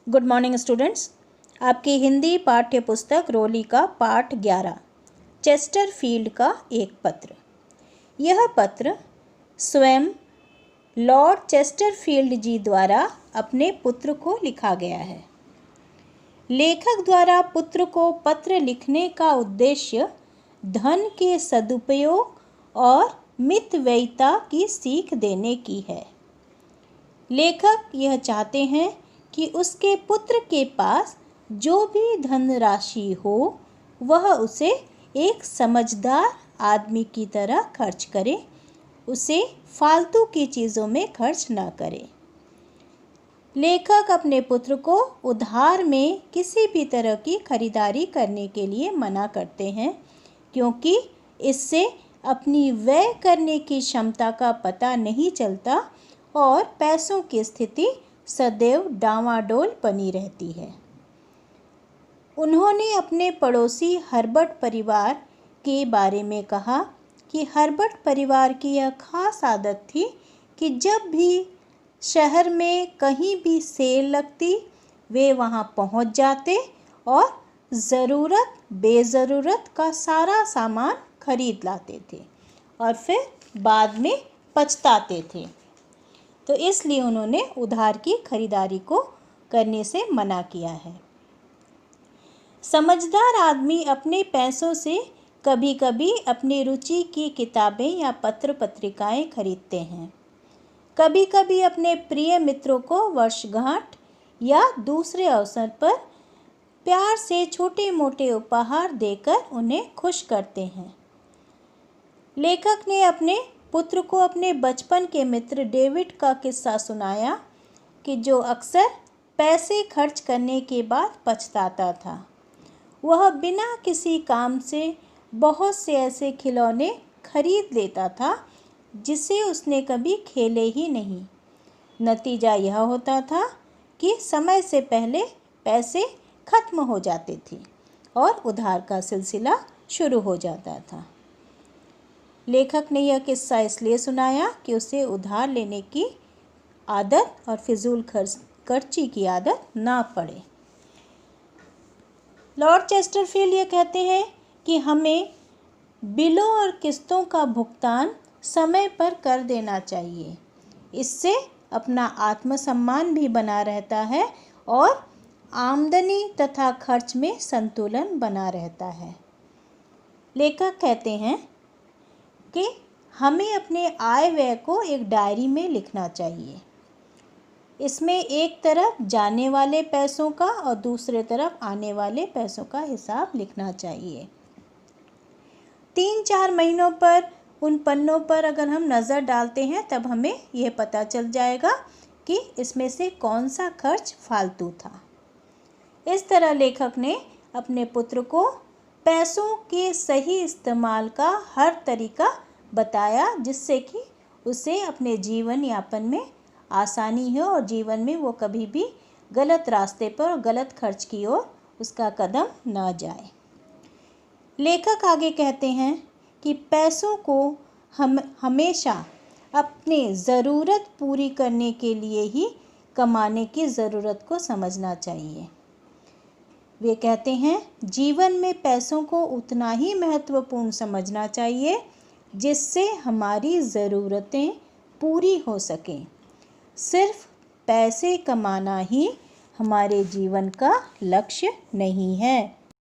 Good morning students. आपकी हिंदी पाठ्य पुस्तक रोली का पाठ 11 चेस्टरफील्ड का एक पत्र। यह पत्र स्वयं लॉर्ड चेस्टरफील्ड जी द्वारा अपने पुत्र को लिखा गया है। लेखक द्वारा पुत्र को पत्र लिखने का उद्देश्य धन के सदुपयोग और मितव्ययिता की सीख देने की है। लेखक यह चाहते हैं कि उसके पुत्र के पास जो भी धनराशि हो वह उसे एक समझदार आदमी की तरह खर्च करे, उसे फालतू की चीज़ों में खर्च न करे। लेखक अपने पुत्र को उधार में किसी भी तरह की खरीदारी करने के लिए मना करते हैं, क्योंकि इससे अपनी व्यय करने की क्षमता का पता नहीं चलता और पैसों की स्थिति सदैव डांवाडोल बनी रहती है। उन्होंने अपने पड़ोसी हर्बर्ट परिवार के बारे में कहा कि हर्बर्ट परिवार की यह खास आदत थी कि जब भी शहर में कहीं भी सेल लगती वे वहां पहुंच जाते और ज़रूरत बेज़रूरत का सारा सामान खरीद लाते थे और फिर बाद में पछताते थे। तो इसलिए उन्होंने उधार की खरीदारी को करने से मना किया है। समझदार आदमी अपने पैसों से कभी कभी अपनी रुचि की किताबें या पत्र पत्रिकाएं खरीदते हैं। कभी कभी अपने प्रिय मित्रों को वर्षगांठ या दूसरे अवसर पर प्यार से छोटे मोटे उपहार देकर उन्हें खुश करते हैं। लेखक ने अपने पुत्र को अपने बचपन के मित्र डेविड का किस्सा सुनाया कि जो अक्सर पैसे खर्च करने के बाद पछताता था। वह बिना किसी काम से बहुत से ऐसे खिलौने खरीद लेता था जिसे उसने कभी खेले ही नहीं। नतीजा यह होता था कि समय से पहले पैसे खत्म हो जाते थे और उधार का सिलसिला शुरू हो जाता था। लेखक ने यह किस्सा इसलिए सुनाया कि उसे उधार लेने की आदत और फिजूल खर्ची की आदत ना पड़े। लॉर्ड चेस्टरफील्ड ये कहते हैं कि हमें बिलों और किस्तों का भुगतान समय पर कर देना चाहिए। इससे अपना आत्मसम्मान भी बना रहता है और आमदनी तथा खर्च में संतुलन बना रहता है। लेखक कहते हैं कि हमें अपने आय व्यय को एक डायरी में लिखना चाहिए। इसमें एक तरफ जाने वाले पैसों का और दूसरे तरफ आने वाले पैसों का हिसाब लिखना चाहिए। 3-4 महीनों पर उन पन्नों पर अगर हम नज़र डालते हैं तब हमें यह पता चल जाएगा कि इसमें से कौन सा खर्च फालतू था। इस तरह लेखक ने अपने पुत्र को पैसों के सही इस्तेमाल का हर तरीका बताया, जिससे कि उसे अपने जीवन यापन में आसानी हो और जीवन में वो कभी भी गलत रास्ते पर और गलत खर्च की ओर उसका कदम न जाए। लेखक आगे कहते हैं कि पैसों को हम हमेशा अपने ज़रूरत पूरी करने के लिए ही कमाने की ज़रूरत को समझना चाहिए। वे कहते हैं जीवन में पैसों को उतना ही महत्वपूर्ण समझना चाहिए जिससे हमारी ज़रूरतें पूरी हो सकें। सिर्फ पैसे कमाना ही हमारे जीवन का लक्ष्य नहीं है।